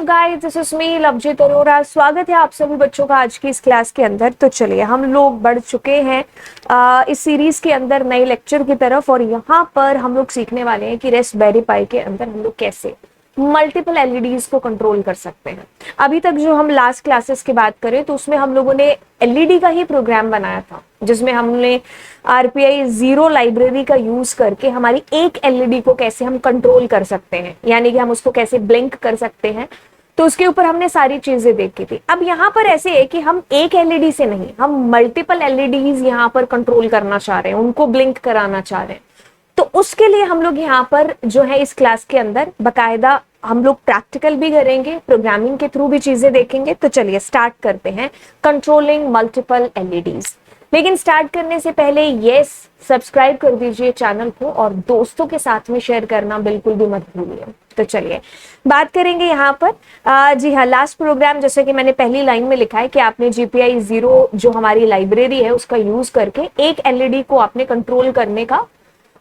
Guys, this is me Lovejeet Arora. स्वागत है आप सभी बच्चों का आज की इस क्लास के अंदर। तो चलिए, हम लोग बढ़ चुके हैं इस सीरीज के अंदर नए लेक्चर की तरफ, और यहाँ पर हम लोग सीखने वाले हैं कि रास्पबेरी पाई के अंदर हम लोग कैसे मल्टीपल एलईडीज को कंट्रोल कर सकते हैं। अभी तक जो हम लास्ट क्लासेस की बात करें तो उसमें हम लोगों ने एलईडी का ही प्रोग्राम बनाया था, जिसमें हमने आरपीआई 0 लाइब्रेरी का यूज करके हमारी एक एलईडी को कैसे हम कंट्रोल कर सकते हैं, यानी कि हम उसको कैसे ब्लिंक कर सकते हैं। तो उसके ऊपर हमने सारी चीजें देखी थी। अब यहाँ पर ऐसे है कि हम एक एलईडी से नहीं, हम मल्टीपल एलईडीज यहाँ पर कंट्रोल करना चाह रहे हैं, उनको ब्लिंक कराना चाह रहे हैं। तो उसके लिए हम लोग यहाँ पर जो है इस क्लास के अंदर बकायदा हम लोग प्रैक्टिकल भी करेंगे, प्रोग्रामिंग के थ्रू भी चीजें देखेंगे। तो चलिए स्टार्ट करते हैं कंट्रोलिंग मल्टीपल एलईडीज। लेकिन स्टार्ट करने से पहले यस, सब्सक्राइब कर दीजिए चैनल को और दोस्तों के साथ में शेयर करना बिल्कुल भी मत भूलिए। तो चलिए बात करेंगे यहाँ पर। जी हाँ, लास्ट प्रोग्राम जैसे कि मैंने पहली लाइन में लिखा है कि आपने GPI 0 जो हमारी लाइब्रेरी है उसका यूज करके एक एलईडी को आपने कंट्रोल करने का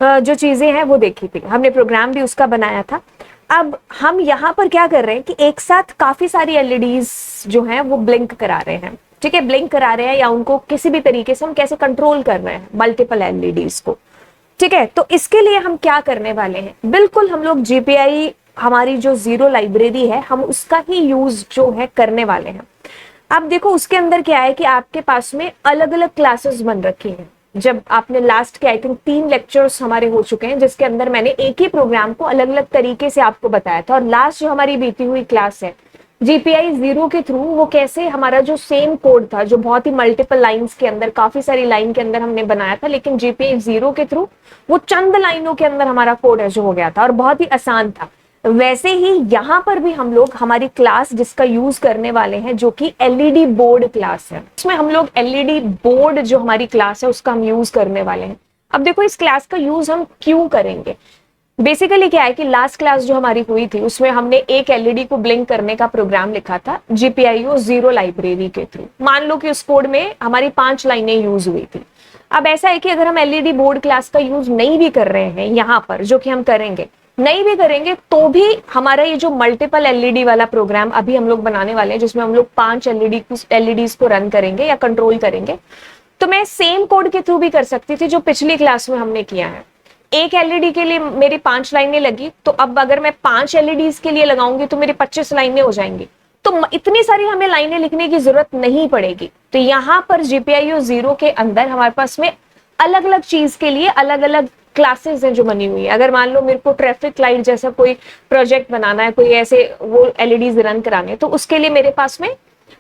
जो चीजें हैं वो देखी थी। हमने प्रोग्राम भी उसका बनाया था। अब हम यहाँ पर क्या कर रहे हैं कि एक साथ काफी सारी एलईडीज जो हैं वो ब्लिंक करा रहे हैं। ठीक है, ब्लिंक करा रहे हैं या उनको किसी भी तरीके से हम कैसे कंट्रोल कर रहे हैं मल्टीपल एलईडीज को। ठीक है, तो इसके लिए हम क्या करने वाले हैं, बिल्कुल हम लोग GPI हमारी जो 0 लाइब्रेरी है हम उसका ही यूज जो है करने वाले हैं। अब देखो उसके अंदर क्या है कि आपके पास में अलग अलग क्लासेस बन रखी हैं। जब आपने लास्ट के आई थिंक 3 लेक्चर्स हमारे हो चुके हैं जिसके अंदर मैंने एक ही प्रोग्राम को अलग अलग तरीके से आपको बताया था, और लास्ट जो हमारी बीती हुई क्लास है GPI 0 के थ्रू वो कैसे हमारा जो सेम कोड था, जो बहुत ही मल्टीपल लाइंस के अंदर, काफी सारी लाइन के अंदर हमने बनाया था, लेकिन GPI 0 के थ्रू वो चंद लाइनों के अंदर हमारा कोड है जो हो गया था और बहुत ही आसान था। वैसे ही यहाँ पर भी हम लोग हमारी क्लास जिसका यूज करने वाले हैं जो कि एलईडी बोर्ड क्लास है, उसमें हम लोग एलईडी बोर्ड जो हमारी क्लास है उसका हम यूज करने वाले हैं। अब देखो इस क्लास का यूज हम क्यों करेंगे। बेसिकली क्या है कि लास्ट क्लास जो हमारी हुई थी उसमें हमने एक एलईडी को ब्लिंक करने का प्रोग्राम लिखा था GPIO 0 लाइब्रेरी के थ्रू। मान लो कि उस कोड में हमारी 5 लाइनें यूज हुई थी। अब ऐसा है कि अगर हम एलईडी बोर्ड क्लास का यूज नहीं भी कर रहे हैं यहाँ पर, जो कि हम करेंगे, नहीं भी करेंगे तो भी हमारा ये जो मल्टीपल एलईडी वाला प्रोग्राम अभी हम लोग बनाने वाले हैं, जिसमें हम लोग 5 एलईडीज को रन करेंगे या कंट्रोल करेंगे, तो मैं सेम कोड के थ्रू भी कर सकती थी जो पिछली क्लास में हमने किया है। एक एलईडी के लिए मेरी 5 लाइनें लगी, तो अब अगर मैं 5 एलईडीज के लिए लगाऊंगी तो मेरी 25 लाइनें हो जाएंगी। तो इतनी सारी हमें लाइनें लिखने की जरूरत नहीं पड़ेगी। तो यहाँ पर GPIO 0 के अंदर हमारे पास में अलग अलग चीज के लिए अलग अलग क्लासेस हैं जो बनी हुई है। अगर मान लो मेरे को ट्रैफिक लाइट जैसा कोई प्रोजेक्ट बनाना है, कोई ऐसे वो एलईडीज रन कराने, तो उसके लिए मेरे पास में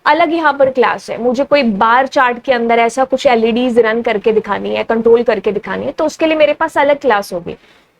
अलग यहाँ पर क्लास है। मुझे कोई बार चार्ट के अंदर ऐसा कुछ एलईडीज रन करके दिखानी है, कंट्रोल करके दिखानी है, तो उसके लिए मेरे पास अलग क्लास होगी।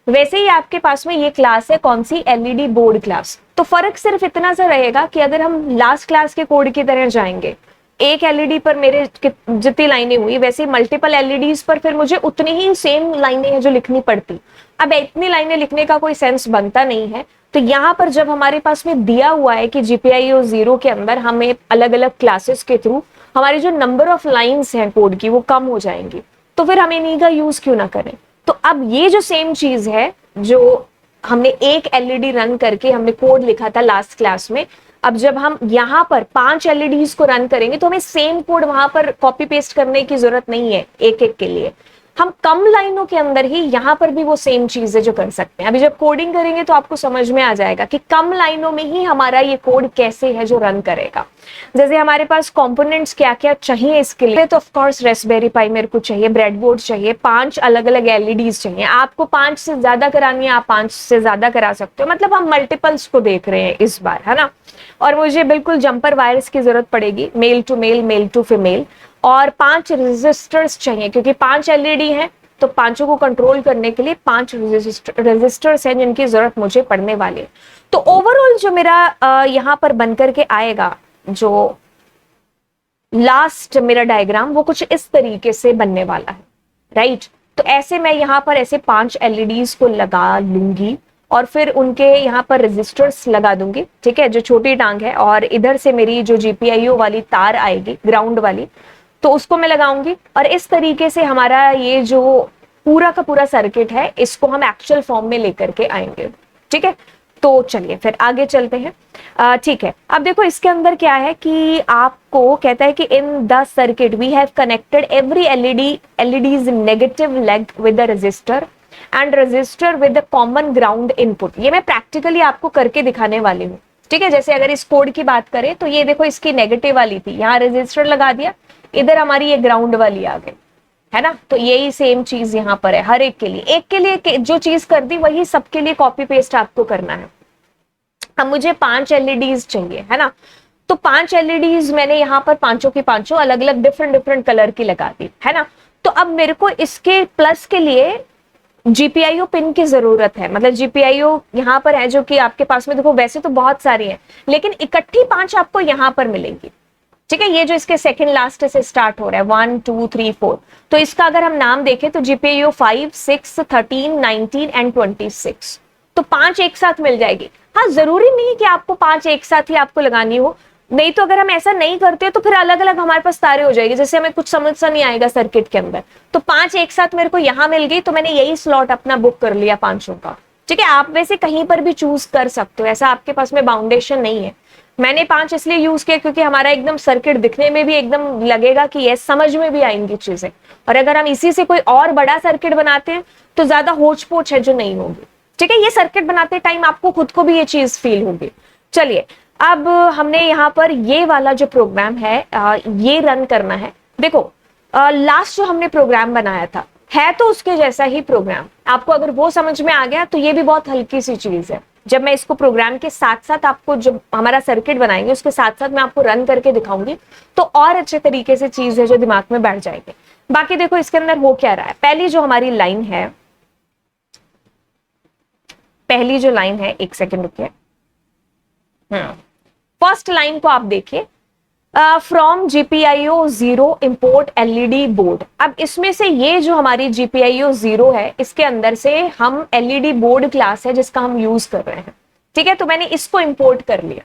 वैसे ही आपके पास में ये क्लास है कौन सी, एलईडी बोर्ड क्लास। तो फर्क सिर्फ इतना सा रहेगा कि अगर हम लास्ट क्लास के कोड की तरह जाएंगे, एक एलईडी पर मेरे जितनी लाइनें हुई वैसे मल्टीपल एलईडीज पर फिर मुझे उतनी ही सेम लाइनें हैं जो लिखनी पड़ती। अब इतनी लाइनें लिखने का कोई सेंस बनता नहीं है। तो यहाँ पर जब हमारे पास में दिया हुआ है कि GPIO 0 के अंदर हमें अलग अलग क्लासेस के थ्रू हमारी जो नंबर ऑफ लाइन्स हैं कोड की वो कम हो जाएंगी, तो फिर हम इन्हीं का यूज क्यों ना करें। तो अब ये जो सेम चीज है जो हमने एक एलईडी रन करके हमने कोड लिखा था लास्ट क्लास में, अब जब हम यहाँ पर 5 एलईडीज को रन करेंगे तो हमें सेम कोड वहां पर कॉपी पेस्ट करने की जरूरत नहीं है एक एक के लिए। हम कम लाइनों के अंदर ही यहाँ पर भी वो सेम चीज है जो कर सकते हैं। अभी जब कोडिंग करेंगे तो आपको समझ में आ जाएगा कि कम लाइनों में ही हमारा ये कोड कैसे है जो रन करेगा। जैसे हमारे पास कंपोनेंट्स क्या क्या चाहिए इसके लिए, तो ऑफ कोर्स रास्पबेरी पाई मेरे को चाहिए, ब्रेडबोर्ड चाहिए, 5 अलग अलग एलईडीज चाहिए। आपको 5 से ज्यादा करानी है, आप 5 से ज्यादा करा सकते हो। मतलब हम मल्टीपल्स को देख रहे हैं इस बार, है ना। और मुझे बिल्कुल जंपर वायर्स की जरूरत पड़ेगी, male to male, male to female, और 5 रेजिस्टर्स चाहिए क्योंकि 5 एलईडी हैं। तो 5 को कंट्रोल करने के लिए 5 रेजिस्टर्स हैं जिनकी जरूरत मुझे पड़ने वाली है। तो ओवरऑल जो मेरा यहाँ पर बनकर के आएगा, जो लास्ट मेरा डायग्राम, वो कुछ इस तरीके से बनने वाला है, राइट। तो ऐसे मैं यहाँ पर ऐसे 5 एलईडीज को लगा लूंगी और फिर उनके यहाँ पर रेजिस्टर्स लगा दूंगी, ठीक है, जो छोटी टांग है, और इधर से मेरी जो GPIO वाली तार आएगी ग्राउंड वाली, तो उसको मैं लगाऊंगी। और इस तरीके से हमारा ये जो पूरा का पूरा सर्किट है इसको हम एक्चुअल फॉर्म में लेकर के आएंगे। ठीक है, तो चलिए फिर आगे चलते हैं। ठीक है, अब देखो इसके अंदर क्या है कि आपको कहता है कि in the circuit we have connected every LED's negative leg with the resistor and resistor with the common ground input. ये मैं प्रैक्टिकली आपको करके दिखाने वाली हूँ। ठीक है, जैसे अगर इस कोड की बात करें तो ये देखो इसकी नेगेटिव वाली थी, यहाँ रेजिस्टर लगा दिया, इधर हमारी ये ग्राउंड वाली आ गई, है ना। तो यही सेम चीज यहाँ पर है हर एक के लिए जो चीज कर दी वही सबके लिए कॉपी पेस्ट आपको करना है। अब मुझे 5 एलईडीज चाहिए, है ना। तो 5 एलईडीज मैंने यहाँ पर पांचों की पांचों अलग अलग डिफरेंट कलर की लगा दी, है ना। तो अब मेरे को इसके प्लस के लिए जीपीआईओ पिन की जरूरत है, मतलब जीपीआईओ यहाँ पर है जो कि आपके पास में देखो वैसे तो बहुत सारी है लेकिन इकट्ठी 5 आपको यहाँ पर मिलेंगी। ठीक है, ये जो इसके सेकंड लास्ट से स्टार्ट हो रहा है 1 2 3 4, तो इसका अगर हम नाम देखें तो जीपीआईओ 5 6 13 19 एंड 26, तो 5 एक साथ मिल जाएगी। हाँ, जरूरी नहीं कि आपको 5 एक साथ ही आपको लगानी हो, नहीं तो अगर हम ऐसा नहीं करते तो फिर अलग अलग हमारे पास तारे हो जाएगी, जैसे हमें कुछ समझ सा नहीं आएगा सर्किट के अंदर। तो 5 एक साथ मेरे को यहाँ मिल गई तो मैंने यही स्लॉट अपना बुक कर लिया पांचों का। ठीक है, आप वैसे कहीं पर भी चूज कर सकते हो, ऐसा आपके पास में बाउंडेशन नहीं है। मैंने 5 इसलिए यूज किया क्योंकि हमारा एकदम सर्किट दिखने में भी एकदम लगेगा कि ये समझ में भी आएंगी चीजें, और अगर हम इसी से कोई और बड़ा सर्किट बनाते हैं तो ज्यादा होच पोच है जो नहीं होगी। ठीक है, ये सर्किट बनाते टाइम आपको खुद को भी ये चीज फील होगी। चलिए, अब हमने यहाँ पर ये वाला जो प्रोग्राम है ये रन करना है। देखो लास्ट जो हमने प्रोग्राम बनाया था है तो उसके जैसा ही प्रोग्राम, आपको अगर वो समझ में आ गया तो ये भी बहुत हल्की सी चीज है। जब मैं इसको प्रोग्राम के साथ साथ आपको जब हमारा सर्किट बनाएंगे उसके साथ साथ मैं आपको रन करके दिखाऊंगी तो और अच्छे तरीके से चीज है जो दिमाग में बैठ जाएगी। बाकी देखो इसके अंदर हो क्या रहा है, पहली जो हमारी लाइन है, पहली जो लाइन है, एक सेकेंड रुकिए, फर्स्ट लाइन को आप देखिए, from GPIO 0 import LED board. अब इसमें से ये जो हमारी जीपीआईओ 0 है इसके अंदर से हम एलईडी बोर्ड क्लास है जिसका हम यूज कर रहे हैं। ठीक है, तो मैंने इसको इंपोर्ट कर लिया।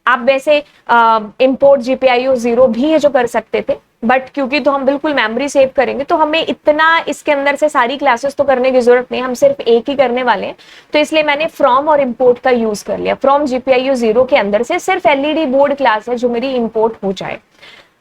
आप वैसे इंपोर्ट जीपीआईओ 0 भी है जो कर सकते थे, बट क्योंकि तो हम बिल्कुल मेमोरी सेव करेंगे तो हमें इतना इसके अंदर से सारी क्लासेस तो करने की जरूरत नहीं, हम सिर्फ एक ही करने वाले हैं, तो इसलिए मैंने फ्रॉम और इंपोर्ट का यूज कर लिया। फ्रॉम जीपीआईओ 0 के अंदर से सिर्फ एलईडी बोर्ड क्लास है जो मेरी इंपोर्ट हो जाए।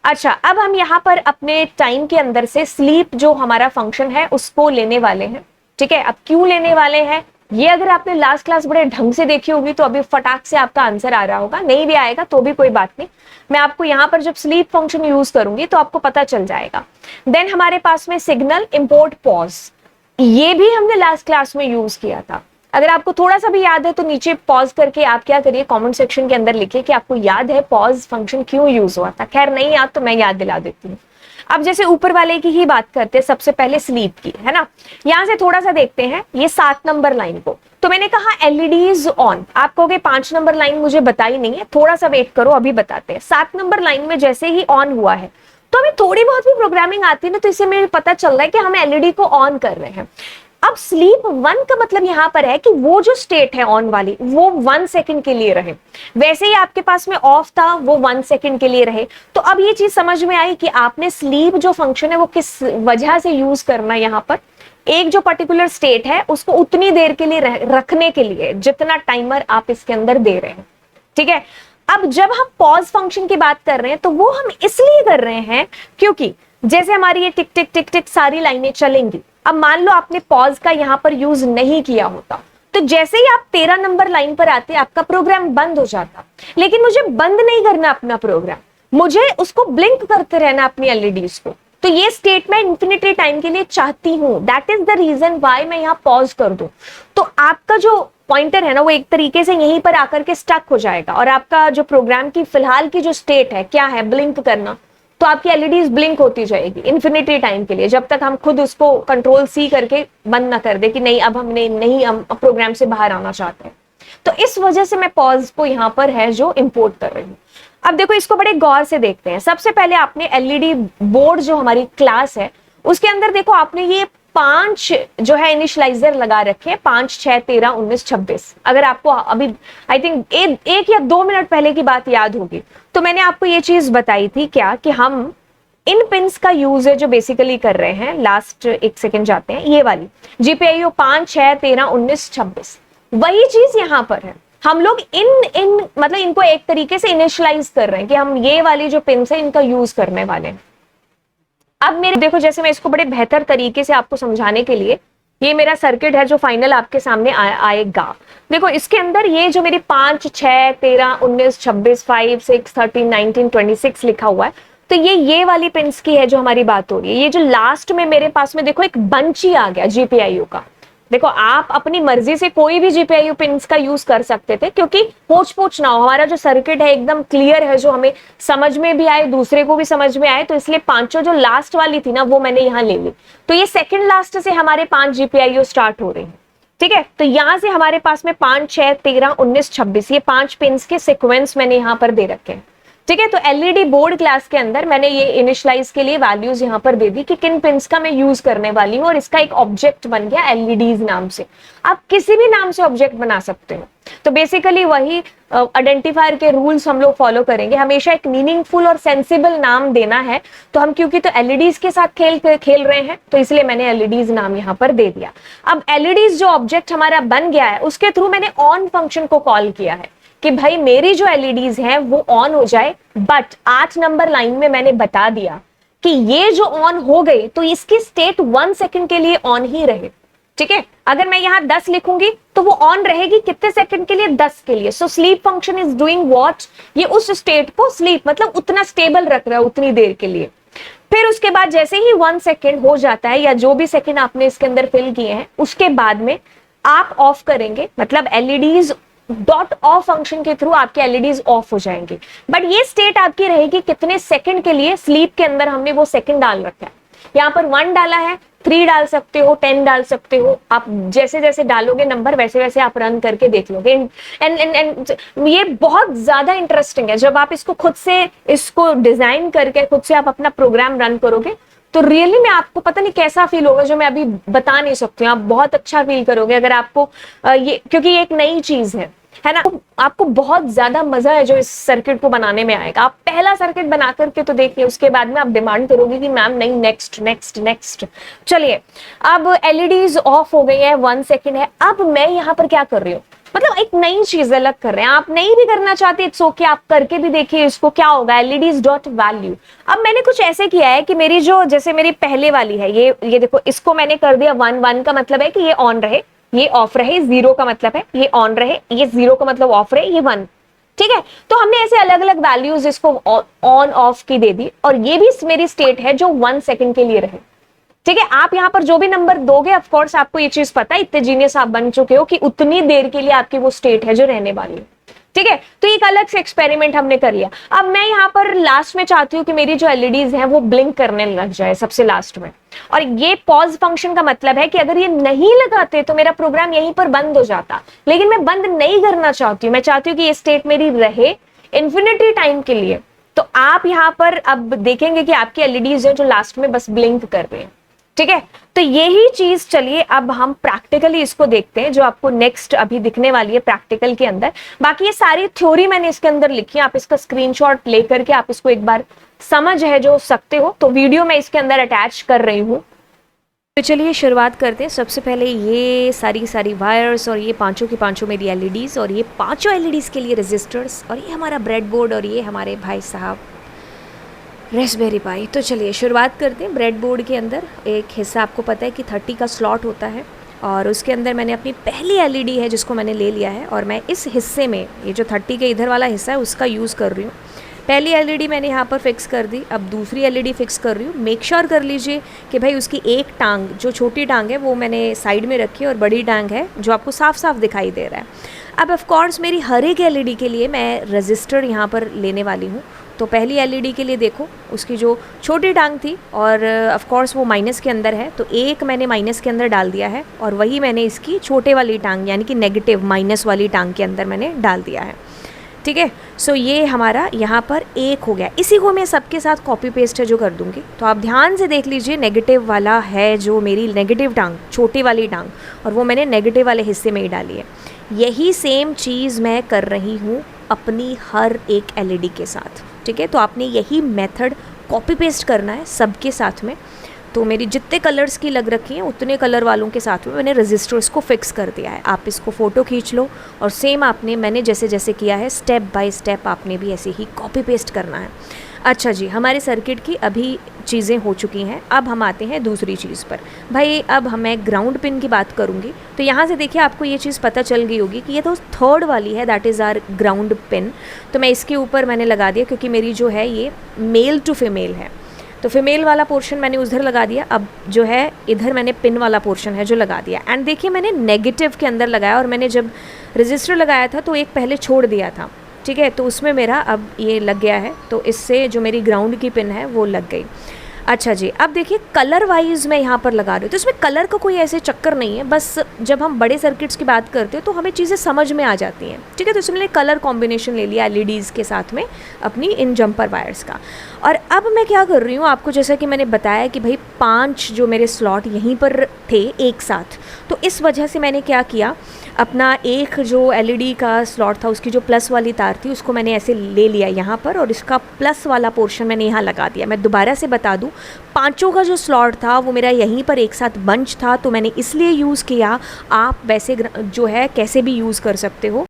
अच्छा, अब हम यहाँ पर अपने टाइम के अंदर से स्लीप जो हमारा फंक्शन है उसको लेने वाले हैं। ठीक है, अब क्यों लेने वाले हैं ये अगर आपने लास्ट क्लास बड़े ढंग से देखी होगी तो अभी फटाक से आपका आंसर आ रहा होगा, नहीं भी आएगा तो भी कोई बात नहीं, मैं आपको यहाँ पर जब स्लीप फंक्शन यूज करूंगी तो आपको पता चल जाएगा। देन हमारे पास में सिग्नल इंपोर्ट पॉज, ये भी हमने लास्ट क्लास में यूज किया था। अगर आपको थोड़ा सा भी याद है तो नीचे पॉज करके आप क्या करिए, कमेंट सेक्शन के अंदर लिखिए कि आपको याद है पॉज फंक्शन क्यों यूज हुआ था। खैर नहीं याद तो मैं याद दिला देती हूँ। अब जैसे ऊपर वाले की ही बात करते हैं, सबसे पहले स्लीप की, है ना। यहां से थोड़ा सा देखते हैं ये 7 नंबर लाइन को, तो मैंने कहा एलईडीज ऑन, आप कहोगे 5 नंबर लाइन मुझे बताई नहीं है, थोड़ा सा वेट करो अभी बताते हैं। 7 नंबर लाइन में जैसे ही ऑन हुआ है तो हमें थोड़ी बहुत भी प्रोग्रामिंग आती है ना, तो इससे मुझे पता चल रहा है कि हम एलईडी को ऑन कर रहे हैं। अब स्लीप 1 का मतलब यहां पर है कि वो जो स्टेट है ऑन वाली वो 1 सेकंड के लिए रहे, वैसे ही आपके पास में ऑफ था वो 1 सेकंड के लिए रहे। तो अब ये चीज समझ में आई कि आपने स्लीप जो फंक्शन है वो किस वजह से यूज करना है। यहाँ पर एक जो पर्टिकुलर स्टेट है उसको उतनी देर के लिए रखने के लिए जितना टाइमर आप इसके अंदर दे रहे हैं। ठीक है, अब जब हम पॉज फंक्शन की बात कर रहे हैं तो वो हम इसलिए कर रहे हैं क्योंकि जैसे हमारी ये टिक टिक टिक टिक सारी लाइनें चलेंगी। अब मान लो आपने पॉज का यहां पर यूज नहीं किया होता तो जैसे ही आप 13 नंबर लाइन पर आते आपका प्रोग्राम बंद हो जाता, लेकिन मुझे बंद नहीं करना अपना प्रोग्राम, मुझे उसको ब्लिंक करते रहना अपनी एलईडीज को। तो ये स्टेट मैं इंफिनिटी टाइम के लिए चाहती हूं, that is the reason why मैं यहाँ पॉज कर दूं। तो आपका जो पॉइंटर है ना वो एक तरीके से यहीं पर आकर के स्टक हो जाएगा और आपका जो प्रोग्राम की फिलहाल की जो स्टेट है क्या है, ब्लिंक करना, तो आपकी एलईडीज ब्लिंक होती जाएगी इंफिनिटी टाइम के लिए, जब तक हम खुद उसको कंट्रोल सी करके बंद ना कर दे कि नहीं अब हमने नहीं, हम प्रोग्राम से बाहर आना चाहते हैं। तो इस वजह से मैं पॉज को यहाँ पर है जो इंपोर्ट कर रही हूँ। अब देखो इसको बड़े गौर से देखते हैं। सबसे पहले आपने एलईडी बोर्ड जो हमारी क्लास है उसके अंदर देखो आपने ये 5 जो है इनिशियलाइजर लगा रखे हैं, 5 6 13 19 26। अगर आपको अभी आई थिंक 1 या 2 मिनट पहले की बात याद होगी तो मैंने आपको ये चीज बताई थी क्या कि हम इन पिंस का यूज है जो बेसिकली कर रहे हैं। लास्ट 1 सेकेंड जाते हैं, ये वाली जीपीआईओ 5 6 13 19 26 वही चीज यहां पर है। हम लोग इन इन मतलब इनको एक तरीके से इनिशियलाइज कर रहे हैं कि हम ये वाली जो पिन है इनका यूज करने वाले हैं। अब मेरे देखो, जैसे मैं इसको बड़े बेहतर तरीके से आपको समझाने के लिए, ये मेरा सर्किट है जो फाइनल आपके सामने आएगा। देखो इसके अंदर ये जो मेरी 5, 6, 13, 19, 26, 5, 6, 13, 19, 26 लिखा हुआ है, तो ये वाली पिंस की है जो हमारी बात हो रही है। ये जो लास्ट में मेरे पास में देखो एक बंच ही आ गया जीपीआईयू का। देखो आप अपनी मर्जी से कोई भी जीपीआईयू पिंस का यूज कर सकते थे, क्योंकि पोच पोच ना हो, हमारा जो सर्किट है एकदम क्लियर है, जो हमें समझ में भी आए, दूसरे को भी समझ में आए, तो इसलिए पांचों जो लास्ट वाली थी ना वो मैंने यहाँ ले ली। तो ये सेकंड लास्ट से हमारे 5 जीपीआईयू स्टार्ट हो रहे हैं, ठीक है। तो यहां से हमारे पास में 5, 6, 13, 19, 26 ये 5 पिंस के सीक्वेंस मैंने यहाँ पर दे रखे हैं, ठीक है। तो एलईडी बोर्ड क्लास के अंदर मैंने ये इनिशियलाइज के लिए वैल्यूज यहाँ पर दे दी कि किन पिंस का मैं यूज करने वाली हूँ, और इसका एक ऑब्जेक्ट बन गया एलईडीज नाम से। आप किसी भी नाम से ऑब्जेक्ट बना सकते हो। तो बेसिकली वही आइडेंटिफायर के रूल्स हम लोग फॉलो करेंगे, हमेशा एक मीनिंगफुल और सेंसिबल नाम देना है। तो हम क्योंकि तो एलईडीज के साथ खेल रहे हैं, तो इसलिए मैंने एलईडीज नाम यहाँ पर दे दिया। अब एलईडीज जो ऑब्जेक्ट हमारा बन गया है, उसके थ्रू मैंने ऑन फंक्शन को कॉल किया है कि भाई मेरी जो एलईडीज हैं वो ऑन हो जाए। बट 8 नंबर लाइन में मैंने बता दिया कि ये जो ऑन हो गई तो इसकी स्टेट 1 सेकंड के लिए ऑन ही रहे, ठीक है। अगर मैं यहाँ 10 लिखूंगी तो वो ऑन रहेगी कितने सेकंड के लिए? 10 के लिए। So sleep function is doing what, ये उस स्टेट को स्लीप मतलब उतना स्टेबल रख रहा है उतनी देर के लिए। फिर उसके बाद जैसे ही 1 सेकंड हो जाता है, या जो भी सेकंड आपने इसके अंदर फिल किए हैं, उसके बाद में आप ऑफ करेंगे, मतलब एलईडीज डॉट ऑफ फंक्शन के थ्रू आपके एलईडीज ऑफ हो जाएंगे। बट ये स्टेट आपकी रहेगी कितने सेकंड के लिए? स्लीप के अंदर हमने वो सेकंड डाल रखा है, यहाँ पर 1 डाला है, 3 डाल सकते हो, 10 डाल सकते हो। आप जैसे जैसे डालोगे नंबर वैसे वैसे आप रन करके देख लोगे। एंड ये बहुत ज्यादा इंटरेस्टिंग है। जब आप इसको खुद से इसको डिजाइन करके खुद से आप अपना प्रोग्राम रन करोगे तो रियली में आपको पता नहीं कैसा फील होगा, जो मैं अभी बता नहीं सकती हूँ। आप बहुत अच्छा फील करोगे अगर आपको ये, क्योंकि ये एक नई चीज है ना। आपको बहुत ज्यादा मजा है जो इस सर्किट को बनाने में आएगा। आप पहला सर्किट बना करके तो देखिए, उसके बाद में आप डिमांड करोगे कि मैम नहीं, नेक्स्ट नेक्स्ट नेक्स्ट। चलिए, अब एलईडीज ऑफ हो गई है, 1 सेकंड है। अब मैं यहाँ पर क्या कर रही हूँ, मतलब एक नई चीज अलग कर रहे हैं। आप नहीं भी करना चाहते, इट्स ओके, आप करके भी देखिए इसको क्या होगा। LEDs dot value. अब मैंने कुछ ऐसे किया है कि मेरी जो, जैसे मेरी पहले वाली है ये देखो, इसको मैंने कर दिया 1, 1 का मतलब है कि ये ऑन रहे, ये ऑफ रहे। 0 का मतलब है ये ऑन रहे, ये 0 का मतलब ऑफ रहे, ये 1, ठीक है। तो हमने ऐसे अलग अलग वैल्यूज इसको ऑन ऑफ की दे दी, और ये भी मेरी स्टेट है जो 1 सेकंड के लिए रहे, ठीक है। आप यहाँ पर जो भी नंबर दोगे, ऑफ कोर्स आपको ये चीज पता है, इतने जीनियस आप बन चुके हो कि उतनी देर के लिए आपकी वो स्टेट है जो रहने वाली है, ठीक है। तो एक अलग से एक्सपेरिमेंट हमने कर लिया। अब मैं यहाँ पर लास्ट में चाहती हूँ कि मेरी जो एलईडीज हैं वो ब्लिंक करने लग जाए सबसे लास्ट में। और ये पॉज फंक्शन का मतलब है कि अगर ये नहीं लगाते तो मेरा प्रोग्राम यहीं पर बंद हो जाता, लेकिन मैं बंद नहीं करना चाहती हूँ। मैं चाहती हूँ कि ये स्टेट मेरी रहे इन्फिनिटी टाइम के लिए। तो आप यहाँ पर अब देखेंगे कि आपकी एलईडीज है जो लास्ट में बस ब्लिंक कर रहे हैं, ठीक है। तो यही चीज, चलिए अब हम प्रैक्टिकली इसको देखते हैं, जो आपको नेक्स्ट अभी दिखने वाली है प्रैक्टिकल के अंदर। बाकी ये सारी थ्योरी मैंने इसके अंदर लिखी है, आप इसका स्क्रीनशॉट लेकर के आप इसको एक बार समझ है जो सकते हो, तो वीडियो मैं इसके अंदर अटैच कर रही हूँ। तो चलिए शुरुआत करते हैं। सबसे पहले ये सारी वायर्स, और ये पांचों की पांचों मेरी एलईडीज, और ये पांचों एलईडीज के लिए रजिस्टर्स, और ये हमारा ब्रेडबोर्ड, और ये हमारे भाई साहब रेस्पबेरी पाई। तो चलिए शुरुआत करते हैं। ब्रेडबोर्ड के अंदर एक हिस्सा आपको पता है कि 30 का स्लॉट होता है, और उसके अंदर मैंने अपनी पहली एलईडी है जिसको मैंने ले लिया है, और मैं इस हिस्से में, ये जो 30 के इधर वाला हिस्सा है उसका यूज़ कर रही हूँ। पहली एलईडी मैंने यहाँ पर फिक्स कर दी, अब दूसरी एलईडी फिक्स कर रही हूँ। मेक श्योर कर लीजिए कि भाई उसकी एक टांग, जो छोटी टांग है वो मैंने साइड में रखी है, और बड़ी टांग है जो आपको साफ साफ दिखाई दे रहा है। अब ऑफ कोर्स मेरी हर एक एलईडी के लिए मैं रजिस्टर यहाँ पर लेने वाली हूँ। तो पहली एलईडी के लिए देखो, उसकी जो छोटी टांग थी, और ऑफ कोर्स वो माइनस के अंदर है, तो एक मैंने माइनस के अंदर डाल दिया है, और वही मैंने इसकी छोटे वाली टांग यानी कि नेगेटिव माइनस वाली टांग के अंदर मैंने डाल दिया है, ठीक है। सो ये हमारा यहाँ पर एक हो गया। इसी को मैं सबके साथ कॉपी पेस्ट है जो कर दूंगी। तो आप ध्यान से देख लीजिए, नेगेटिव वाला है जो मेरी नेगेटिव टांग, छोटी वाली टांग, और वो मैंने नेगेटिव वाले हिस्से में ही डाली है। यही सेम चीज़ मैं कर रही हूँ अपनी हर एक एलईडी के साथ, ठीक है। तो आपने यही मेथड कॉपी पेस्ट करना है सबके साथ में। तो मेरी जितने कलर्स की लग रखी हैं उतने कलर वालों के साथ में मैंने रजिस्टर्स को फिक्स कर दिया है। आप इसको फ़ोटो खींच लो और सेम मैंने जैसे जैसे किया है स्टेप बाय स्टेप आपने भी ऐसे ही कॉपी पेस्ट करना है। अच्छा जी, हमारे सर्किट की अभी चीज़ें हो चुकी हैं। अब हम आते हैं दूसरी चीज़ पर। भाई अब मैं ग्राउंड पिन की बात करूँगी तो यहाँ से देखिए आपको ये चीज़ पता चल गई होगी कि ये तो थर्ड वाली है, that is our ground pin. तो मैं इसके ऊपर मैंने लगा दिया क्योंकि मेरी जो है ये मेल टू फीमेल है, तो फीमेल वाला पोर्शन मैंने उधर लगा दिया। अब जो है इधर मैंने पिन वाला पोर्शन है जो लगा दिया। एंड देखिए मैंने नेगेटिव के अंदर लगाया और मैंने जब रजिस्टर लगाया था तो एक पहले छोड़ दिया था, ठीक है, तो उसमें मेरा अब ये लग गया है, तो इससे जो मेरी ग्राउंड की पिन है वो लग गई। अच्छा जी, अब देखिए कलर वाइज मैं यहाँ पर लगा रही हूँ, तो इसमें कलर का कोई ऐसे चक्कर नहीं है, बस जब हम बड़े सर्किट्स की बात करते हैं तो हमें चीज़ें समझ में आ जाती हैं, ठीक है। तो इसमें मैंने कलर कॉम्बिनेशन ले लिया एलईडीज़ के साथ में अपनी इन जंपर वायर्स का। और अब मैं क्या कर रही हूँ, आपको जैसा कि मैंने बताया कि भाई 5 जो मेरे स्लॉट यहीं पर थे एक साथ, तो इस वजह से मैंने क्या किया, अपना एक जो एलईडी का स्लॉट था उसकी जो प्लस वाली तार थी उसको मैंने ऐसे ले लिया यहाँ पर और इसका प्लस वाला पोर्शन मैंने यहाँ लगा दिया। मैं दोबारा से बता दूँ, 5 का जो स्लॉट था वो मेरा यहीं पर एक साथ बंच था, तो मैंने इसलिए यूज़ किया। आप वैसे जो है कैसे भी यूज़ कर सकते हो।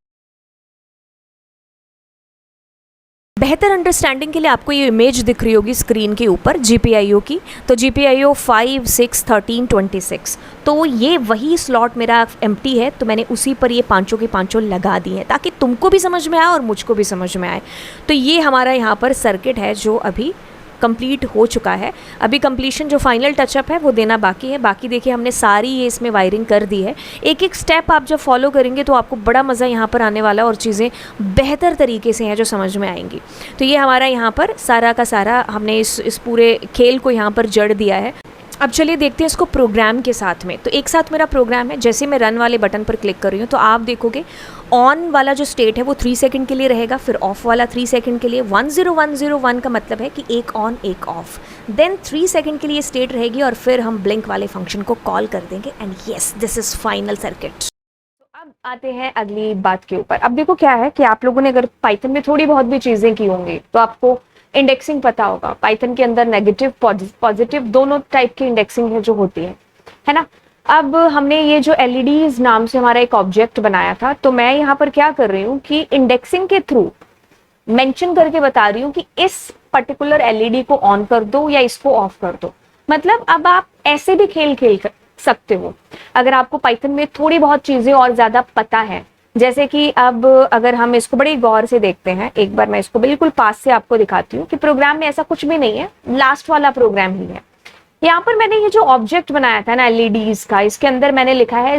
बेहतर अंडरस्टैंडिंग के लिए आपको ये इमेज दिख रही होगी स्क्रीन के ऊपर GPIO की, तो GPIO 5, 6, 13, 26, तो ये वही स्लॉट मेरा एम्प्टी है, तो मैंने उसी पर ये 5 के 5 लगा दी हैं ताकि तुमको भी समझ में आए और मुझको भी समझ में आए। तो ये हमारा यहाँ पर सर्किट है जो अभी कंप्लीट हो चुका है। अभी कंप्लीशन जो फाइनल टचअप है वो देना बाकी है। बाकी देखिए हमने सारी ये इसमें वायरिंग कर दी है। एक एक स्टेप आप जब फॉलो करेंगे तो आपको बड़ा मज़ा यहाँ पर आने वाला है और चीज़ें बेहतर तरीके से हैं जो समझ में आएंगी। तो ये हमारा यहाँ पर सारा का सारा हमने इस पूरे खेल को यहाँ पर जड़ दिया है। अब चलिए देखते हैं इसको प्रोग्राम के साथ में। तो एक साथ मेरा प्रोग्राम है, जैसे मैं रन वाले बटन पर क्लिक कर रही हूँ तो आप देखोगे ऑन वाला जो स्टेट है वो 3 सेकंड के लिए रहेगा, फिर ऑफ वाला 3 सेकंड के लिए। 10101 का मतलब है कि एक ऑन एक ऑफ, देन 3 सेकंड के लिए स्टेट रहेगी और फिर हम ब्लिंक वाले फंक्शन को कॉल कर देंगे and yes this is final circuit. अब आते हैं अगली बात के ऊपर। अब देखो क्या है कि आप लोगों ने अगर पाइथन में थोड़ी बहुत भी चीजें की होंगी तो आपको इंडेक्सिंग पता होगा। पाइथन के अंदर नेगेटिव पॉजिटिव दोनों टाइप की इंडेक्सिंग है जो होती है ना। अब हमने ये जो एलईडीज नाम से हमारा एक ऑब्जेक्ट बनाया था, तो मैं यहाँ पर क्या कर रही हूँ कि इंडेक्सिंग के थ्रू मेंशन करके बता रही हूँ कि इस पर्टिकुलर एलईडी को ऑन कर दो या इसको ऑफ कर दो। मतलब अब आप ऐसे भी खेल सकते हो अगर आपको पाइथन में थोड़ी बहुत चीजें और ज्यादा पता है। जैसे कि अब अगर हम इसको बड़ी गौर से देखते हैं, एक बार मैं इसको बिल्कुल पास से आपको दिखाती हूँ कि प्रोग्राम में ऐसा कुछ भी नहीं है, लास्ट वाला प्रोग्राम ही है। यहाँ पर मैंने ये जो ऑब्जेक्ट बनाया था ना एलईडीज का, इसके अंदर मैंने लिखा है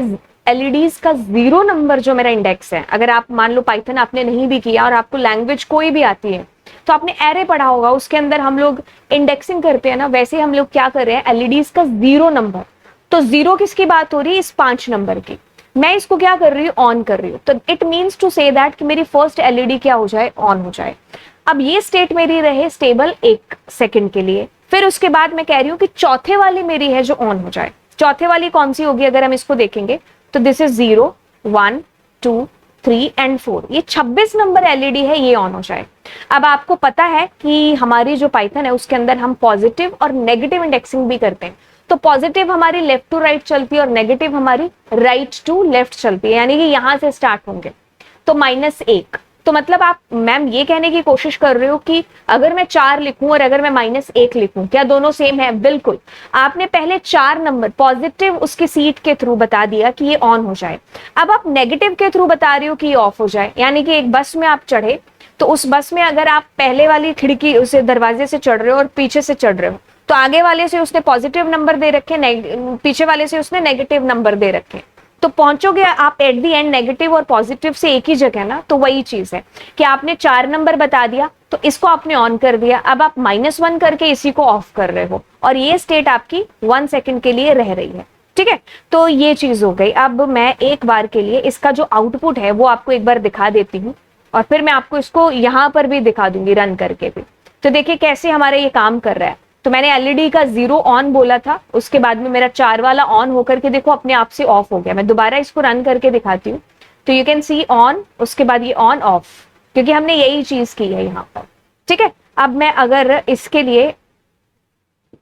एलईडीज का 0 नंबर जो मेरा इंडेक्स है। अगर आप मान लो पाइथन आपने नहीं भी किया और आपको लैंग्वेज कोई भी आती है तो आपने एरे पढ़ा होगा, उसके अंदर हम लोग इंडेक्सिंग करते हैं ना, वैसे हम लोग क्या कर रहे हैं एलईडीज का 0 नंबर। तो 0 किसकी बात हो रही है, इस 5 नंबर की। मैं इसको क्या कर रही हूँ, ऑन कर रही हूँ। तो it means to say that कि मेरी फर्स्ट एलईडी क्या हो जाए, ऑन हो जाए। अब ये स्टेट मेरी रहे स्टेबल 1 सेकंड के लिए, फिर उसके बाद मैं कह रही हूँ कि चौथे वाली मेरी है जो ऑन हो जाए। चौथे वाली कौन सी होगी, अगर हम इसको देखेंगे तो दिस इज 0, 1, 2, 3 एंड 4, ये 26 नंबर एलईडी है, ये ऑन हो जाए। अब आपको पता है कि हमारी जो पाइथन है उसके अंदर हम पॉजिटिव और नेगेटिव इंडेक्सिंग भी करते हैं। तो पॉजिटिव हमारी लेफ्ट टू राइट चलती है और नेगेटिव हमारी राइट टू लेफ्ट चलती है, यानी कि यहां से स्टार्ट होंगे। तो -1, तो मतलब आप मैम ये कहने की कोशिश कर रहे हो कि अगर मैं 4 लिखूं और अगर मैं -1 लिखूं, क्या दोनों सेम है? बिल्कुल। आपने पहले 4 नंबर पॉजिटिव उसकी सीट के थ्रू बता दिया कि ये ऑन हो जाए। अब आप नेगेटिव के थ्रू बता रहे हो कि ये ऑफ हो जाए। यानी कि एक बस में आप चढ़े, तो उस बस में अगर आप पहले वाली खिड़की उसे दरवाजे से चढ़ रहे हो और पीछे से चढ़ रहे हो, तो आगे वाले से उसने पॉजिटिव नंबर दे रखे, पीछे वाले से उसने नेगेटिव नंबर दे रखे, तो पहुंचोगे आप एट दी एंड नेगेटिव और पॉजिटिव से एक ही जगह ना। तो वही चीज है कि आपने 4 नंबर बता दिया तो इसको आपने ऑन कर दिया, अब आप -1 करके इसी को ऑफ कर रहे हो और ये स्टेट आपकी 1 सेकंड के लिए रह रही है, ठीक है। तो ये चीज हो गई। अब मैं एक बार के लिए इसका जो आउटपुट है वो आपको एक बार दिखा देती हूँ और फिर मैं आपको इसको यहां पर भी दिखा दूंगी रन करके भी। तो देखिए कैसे हमारा ये काम कर रहा है। तो मैंने एलईडी का 0 ऑन बोला था, उसके बाद में मेरा 4 वाला ऑन होकर के देखो अपने आप से ऑफ हो गया। मैं दोबारा इसको रन करके दिखाती हूँ, तो यू कैन सी ऑन, उसके बाद ये ऑन ऑफ, क्योंकि हमने यही चीज की है यहाँ पर, ठीक है। अब मैं अगर इसके लिए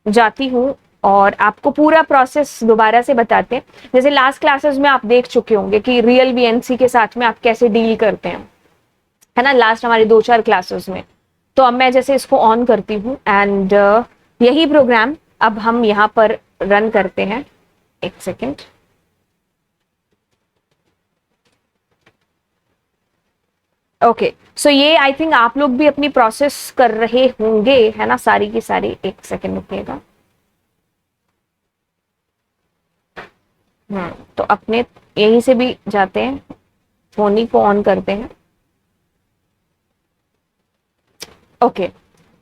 जाती हूँ और आपको पूरा प्रोसेस दोबारा से बताते हैं। जैसे लास्ट क्लासेस में आप देख चुके होंगे कि रियल वीएनसी के साथ में आप कैसे डील करते हैं, है ना, लास्ट हमारी 2-4 क्लासेस में। तो अब मैं जैसे इसको ऑन करती हूँ एंड यही प्रोग्राम अब हम यहाँ पर रन करते हैं। एक सेकेंड, ओके, सो ये आई थिंक आप लोग भी अपनी प्रोसेस कर रहे होंगे, है ना, सारी की सारी। एक सेकेंड रुकिएगा। तो अपने यहीं से भी जाते हैं, फोन ही को ऑन करते हैं। ओके,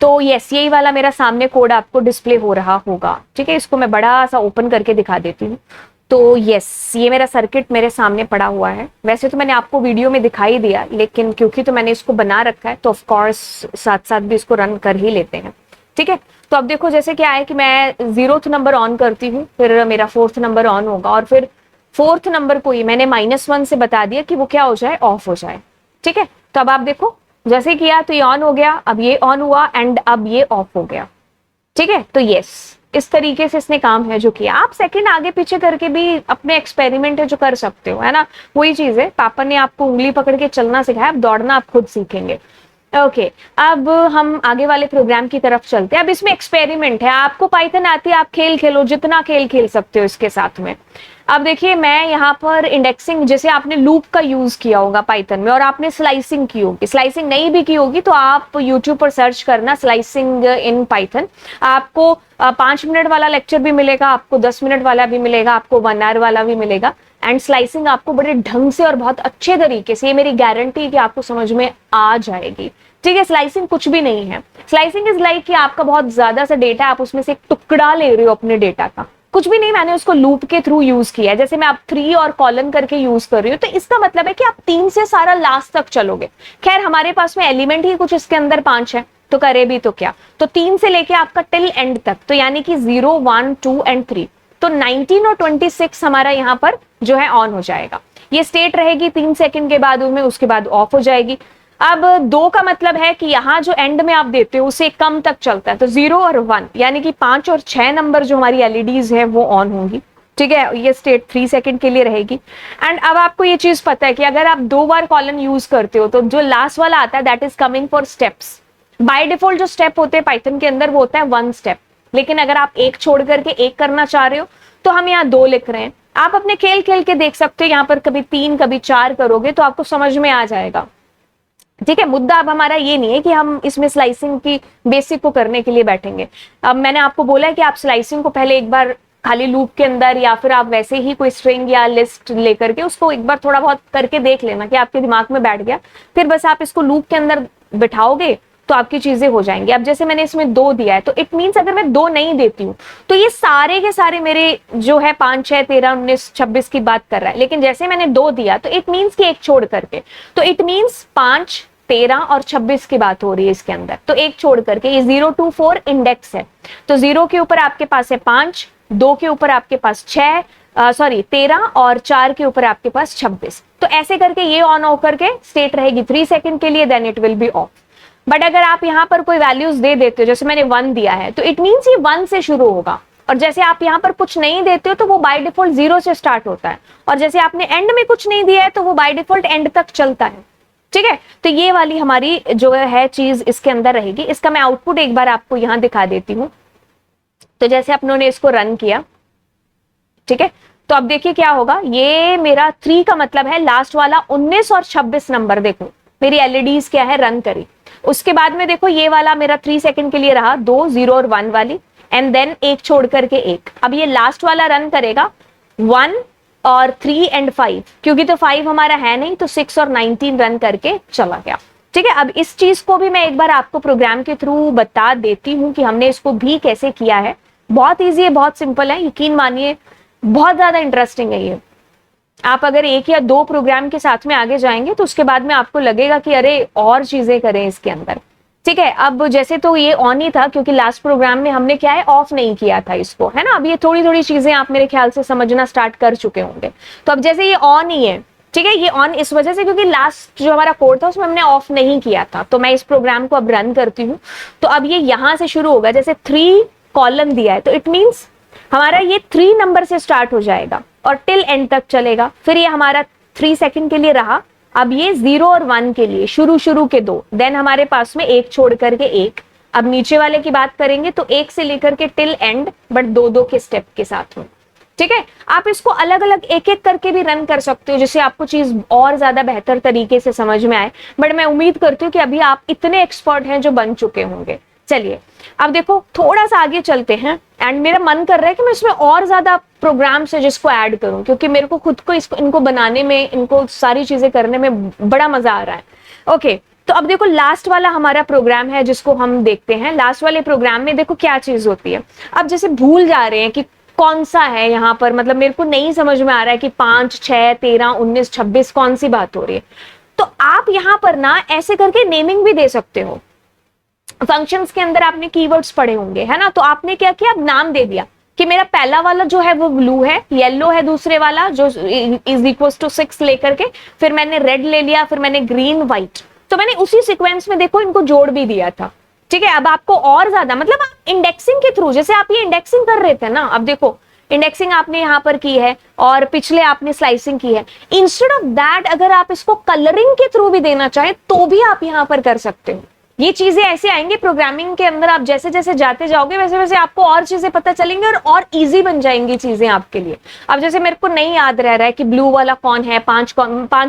तो यस, यही वाला मेरा सामने कोड आपको डिस्प्ले हो रहा होगा। ठीक है, इसको मैं बड़ा सा ओपन करके दिखा देती हूँ। तो यस, ये मेरा सर्किट मेरे सामने पड़ा हुआ है। वैसे तो मैंने आपको वीडियो में दिखाई दिया, लेकिन क्योंकि तो मैंने इसको बना रखा है तो ऑफ कोर्स साथ साथ भी इसको रन कर ही लेते हैं। ठीक है, तो अब देखो जैसे क्या है कि मैं 0th नंबर ऑन करती हूँ, फिर मेरा 4th नंबर ऑन होगा और फिर 4th नंबर को ही मैंने -1 से बता दिया कि वो क्या हो जाए, ऑफ हो जाए। ठीक है, तो अब आप देखो जैसे किया तो ये ऑन हो गया, अब ये ऑन हुआ एंड अब ये ऑफ हो गया। ठीक है, तो यस, इस तरीके से इसने काम है जो किया। आप सेकंड आगे पीछे करके भी अपने एक्सपेरिमेंट है जो कर सकते हो, है ना, वही चीज है। पापा ने आपको उंगली पकड़ के चलना सिखाया, अब दौड़ना आप खुद सीखेंगे। ओके, अब हम आगे वाले प्रोग्राम की तरफ चलते हैं। अब इसमें एक्सपेरिमेंट है, आपको पाइथन आती है, आप खेल खेलो, जितना खेल खेल सकते हो इसके साथ में। अब देखिए मैं यहाँ पर इंडेक्सिंग, जैसे आपने लूप का यूज किया होगा पाइथन में और आपने स्लाइसिंग की होगी, स्लाइसिंग नहीं भी की होगी तो आप यूट्यूब पर सर्च करना स्लाइसिंग इन पाइथन। आपको 5 मिनट वाला लेक्चर भी मिलेगा, आपको 10 मिनट वाला भी मिलेगा, आपको 1 आवर वाला भी मिलेगा। एंड स्लाइसिंग आपको बड़े ढंग से और बहुत अच्छे तरीके से, ये मेरी गारंटी है कि आपको समझ में आ जाएगी। ठीक है, स्लाइसिंग कुछ भी नहीं है। स्लाइसिंग इज लाइक कि आपका बहुत ज्यादा सा डेटा, आप उसमें से एक टुकड़ा ले रहे हो अपने डेटा का, कुछ भी नहीं। मैंने उसको लूप के थ्रू यूज किया है, जैसे मैं आप 3 और कॉलन करके यूज कर रही हूँ, तो इसका मतलब है कि आप 3 से सारा लास्ट तक चलोगे। खैर हमारे पास में एलिमेंट ही कुछ इसके अंदर 5 है, तो करे भी तो क्या, तो 3 से लेके आपका टिल एंड तक, तो यानी कि 0, 1, 2 एंड 3, तो 19 और 26 हमारा यहाँ पर जो है ऑन हो जाएगा। ये स्टेट रहेगी 3 सेकंड के बाद में, उसके बाद ऑफ हो जाएगी। अब 2 का मतलब है कि यहाँ जो एंड में आप देते हो उसे कम तक चलता है, तो 0 और 1 यानी कि 5 और 6 नंबर जो हमारी एलईडीज है वो ऑन होंगी। ठीक है, ये स्टेट 3 सेकंड के लिए रहेगी। एंड अब आपको ये चीज पता है कि अगर आप 2 बार कॉलन यूज करते हो तो जो लास्ट वाला आता है that is coming for steps. By default जो स्टेप होते हैं पाइथन के अंदर वो होता है 1 स्टेप, लेकिन अगर आप एक छोड़ करके एक करना चाह रहे हो तो हम यहाँ 2 लिख रहे हैं। आप अपने खेल खेल के देख सकते हो, यहाँ पर कभी 3 कभी 4 करोगे तो आपको समझ में आ जाएगा। ठीक है, मुद्दा अब हमारा ये नहीं है कि हम इसमें स्लाइसिंग की बेसिक को करने के लिए बैठेंगे। अब मैंने आपको बोला है कि आप स्लाइसिंग को पहले एक बार खाली लूप के अंदर या फिर आप वैसे ही कोई स्ट्रिंग या लिस्ट लेकर के उसको एक बार थोड़ा बहुत करके देख लेना कि आपके दिमाग में बैठ गया, फिर बस आप इसको लूप के अंदर बिठाओगे तो आपकी चीजें हो जाएंगी। अब जैसे मैंने इसमें 2 दिया है तो इट मीन्स अगर मैं 2 नहीं देती हूँ तो ये सारे के सारे मेरे जो है 5, 6, 13, 19, 26 की बात कर रहा है, लेकिन जैसे मैंने 2 दिया तो इट मीन्स कि एक छोड़ करके, तो इट मीन्स 5, 13 और 26 की बात हो रही है इसके अंदर, तो एक छोड़ करके ये 0 to 4 इंडेक्स है। तो 0 के ऊपर आपके पास है 5, 2 के ऊपर आपके पास 13 और 4 के ऊपर आपके पास 26। तो ऐसे करके ये ऑन हो करके स्टेट रहेगी 3 सेकंड के लिए, then it will be off. But अगर आप यहाँ पर कोई वैल्यूज दे देते हो, जैसे मैंने 1 दिया है तो इट मीन्स ये 1 से शुरू होगा, और जैसे आप यहाँ पर कुछ नहीं देते हो तो वो बाय डिफॉल्ट 0 से स्टार्ट होता है, और जैसे आपने एंड में कुछ नहीं दिया है तो वो बाय डिफॉल्ट एंड तक चलता है। ठीक है, तो ये वाली हमारी जो है चीज इसके अंदर रहेगी। इसका मैं आउटपुट एक बार आपको यहां दिखा देती हूं। तो जैसे अपनों ने इसको रन किया, ठीक है, तो अब देखिए क्या होगा, ये मेरा 3 का मतलब है लास्ट वाला 19 और 26 नंबर। देखो मेरी एलईडीज क्या है, रन करी। उसके बाद में देखो ये वाला मेरा 3 सेकंड के लिए रहा, 2, 0 और 1 वाली, एंड देन एक छोड़ करके एक। अब ये लास्ट वाला रन करेगा 1 और 3 एंड 5, क्योंकि तो 5 हमारा है नहीं तो 6 और 19 रन करके चला गया। ठीक है, अब इस चीज को भी मैं एक बार आपको प्रोग्राम के थ्रू बता देती हूँ कि हमने इसको भी कैसे किया है। बहुत इजी है, बहुत सिंपल है, यकीन मानिए बहुत ज्यादा इंटरेस्टिंग है ये। आप अगर 1 या 2 प्रोग्राम के साथ में आगे जाएंगे तो उसके बाद में आपको लगेगा कि अरे और चीजें करें इसके अंदर। ठीक है, अब जैसे तो ये ऑन ही था क्योंकि लास्ट प्रोग्राम में हमने क्या है, ऑफ नहीं किया था इसको, है ना। अब ये थोड़ी थोड़ी चीजें आप मेरे ख्याल से समझना स्टार्ट कर चुके होंगे। तो अब जैसे ये ऑन ही है, ठीक है, ये ऑन इस वजह से क्योंकि लास्ट जो हमारा कोड था उसमें हमने ऑफ नहीं किया था। तो मैं इस प्रोग्राम को अब रन करती हूँ, तो अब ये यहां से शुरू होगा। जैसे 3 कॉलन दिया है तो इट मीन्स हमारा ये 3 नंबर से स्टार्ट हो जाएगा और टिल एंड तक चलेगा। फिर ये हमारा 3 सेकंड के लिए रहा। अब ये 0 और 1 के लिए शुरू के 2, देन हमारे पास में 1 छोड़ करके 1। अब नीचे वाले की बात करेंगे तो 1 से लेकर के टिल एंड, बट 2-2 के स्टेप के साथ में। ठीक है, आप इसको अलग अलग एक एक करके भी रन कर सकते हो, जिससे आपको चीज और ज्यादा बेहतर तरीके से समझ में आए। बट मैं उम्मीद करती हूँ कि अभी आप इतने एक्सपर्ट हैं जो बन चुके होंगे। चलिए अब देखो थोड़ा सा आगे चलते हैं, एंड मेरा मन कर रहा है कि मैं इसमें और ज्यादा प्रोग्राम्स है जिसको ऐड करूं, क्योंकि मेरे को खुद को इनको बनाने में, इनको सारी चीजें करने में बड़ा मजा आ रहा है। ओके, तो अब देखो लास्ट वाला हमारा प्रोग्राम है जिसको हम देखते हैं। लास्ट वाले प्रोग्राम में देखो क्या चीज होती है। अब जैसे भूल जा रहे हैं कि कौन सा है यहाँ पर, मतलब मेरे को नहीं समझ में आ रहा है कि 5, 6, 13, 19, 26 कौन सी बात हो रही है, तो आप यहाँ पर ना ऐसे करके नेमिंग भी दे सकते हो। फंक्शंस के अंदर आपने कीवर्ड्स पढ़े होंगे, है ना, तो आपने क्या किया, अब नाम दे दिया कि मेरा पहला वाला जो है वो ब्लू है, येलो है दूसरे वाला जो इज इक्वल टू 6 लेकर के, फिर मैंने रेड ले लिया, फिर मैंने ग्रीन, व्हाइट। तो मैंने उसी सीक्वेंस में देखो इनको जोड़ भी दिया था। ठीक है, अब आपको और ज्यादा, मतलब आप इंडेक्सिंग के थ्रू, जैसे आप ये इंडेक्सिंग कर रहे थे ना, अब देखो इंडेक्सिंग आपने यहाँ पर की है और पिछले आपने स्लाइसिंग की है। इंस्टेड ऑफ दैट अगर आप इसको कलरिंग के थ्रू भी देना चाहें तो भी आप यहाँ पर कर सकते हो। ये चीजें ऐसे आएंगी प्रोग्रामिंग के अंदर, आप जैसे जैसे जाते जाओगे वैसे वैसे आपको और चीजें पता चलेंगी और इजी बन जाएंगी चीजें आपके लिए। अब जैसे मेरे को नहीं याद रह रहा है कि ब्लू वाला कौन है, 5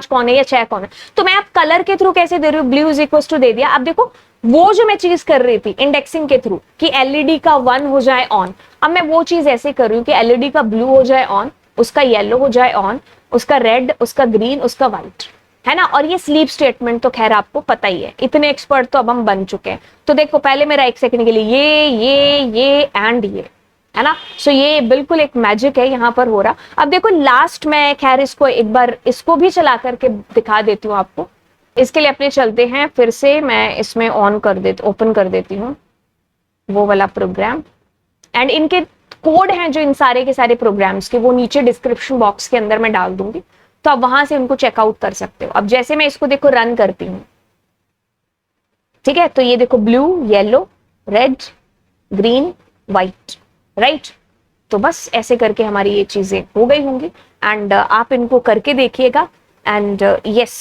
कौन है या 6 कौन है, तो मैं आप कलर के थ्रू कैसे दे रही हूँ, ब्लू इज इक्वल टू दे दिया। अब देखो वो जो मैं चीज कर रही थी इंडेक्सिंग के थ्रू कि एलईडी का 1 हो जाए ऑन, अब मैं वो चीज ऐसे कर रही हूँ कि एलईडी का ब्लू हो जाए ऑन, उसका येलो हो जाए ऑन, उसका रेड, उसका ग्रीन, उसका व्हाइट, है ना। और ये स्लीप स्टेटमेंट तो खैर आपको पता ही है, इतने एक्सपर्ट तो अब हम बन चुके हैं। तो देखो पहले मेरा 1 सेकंड के लिए ये एंड ये, है ना। सो ये बिल्कुल एक मैजिक है यहाँ पर हो रहा। अब देखो लास्ट में खैर इसको एक बार इसको भी चला करके दिखा देती हूँ आपको। इसके लिए अपने चलते हैं फिर से, मैं इसमें ओपन कर देती हूँ वो वाला प्रोग्राम, एंड इनके कोड हैं जो इन सारे के सारे प्रोग्राम्स के, वो नीचे डिस्क्रिप्शन बॉक्स के अंदर मैं डाल दूंगी, तो आप वहां से उनको चेकआउट कर सकते हो। अब जैसे मैं इसको देखो रन करती हूँ, ठीक है, तो ये देखो blue, yellow, red, green, white, right. तो बस ऐसे करके हमारी ये चीजें हो गई होंगी, एंड आप इनको करके देखिएगा, एंड यस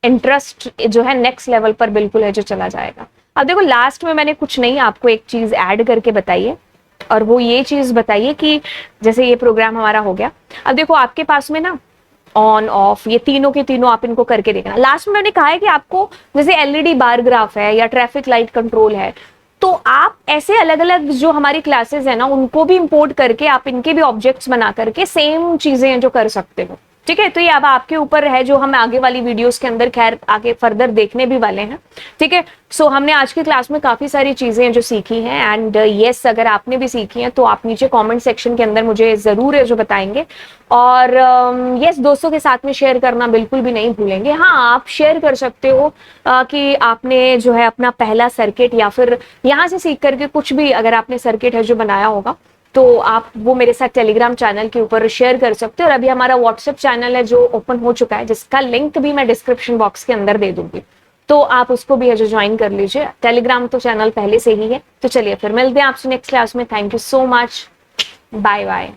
इंटरेस्ट जो है नेक्स्ट लेवल पर बिल्कुल है जो चला जाएगा। अब देखो लास्ट में मैंने कुछ नहीं, आपको एक चीज ऐड करके बताई है, और वो ये चीज बताइए कि जैसे ये प्रोग्राम हमारा हो गया। अब देखो आपके पास में ना ऑन ऑफ ये तीनों के तीनों आप इनको करके देखना। लास्ट में मैंने कहा है कि आपको जैसे एलईडी बार ग्राफ है या ट्रैफिक लाइट कंट्रोल है, तो आप ऐसे अलग अलग जो हमारी क्लासेस है ना उनको भी इंपोर्ट करके आप इनके भी ऑब्जेक्ट्स बना करके सेम चीजें जो कर सकते हो। ठीक है, तो ये अब आपके ऊपर है, जो हम आगे वाली वीडियोस के अंदर खैर आगे फर्दर देखने भी वाले हैं। ठीक है, सो हमने आज की क्लास में काफी सारी चीजें जो सीखी हैं, एंड यस अगर आपने भी सीखी हैं तो आप नीचे कमेंट सेक्शन के अंदर मुझे जरूर है जो बताएंगे, और यस दोस्तों के साथ में शेयर करना बिल्कुल भी नहीं भूलेंगे। हाँ, आप शेयर कर सकते हो कि आपने जो है अपना पहला सर्किट या फिर यहाँ से सीख करके कुछ भी अगर आपने सर्किट है जो बनाया होगा, तो आप वो मेरे साथ टेलीग्राम चैनल के ऊपर शेयर कर सकते हो। और अभी हमारा व्हाट्सएप चैनल है जो ओपन हो चुका है, जिसका लिंक भी मैं डिस्क्रिप्शन बॉक्स के अंदर दे दूंगी, तो आप उसको भी है जो ज्वाइन कर लीजिए। टेलीग्राम तो चैनल पहले से ही है। तो चलिए फिर मिलते हैं आपसे नेक्स्ट क्लास में। Thank you so much, bye bye.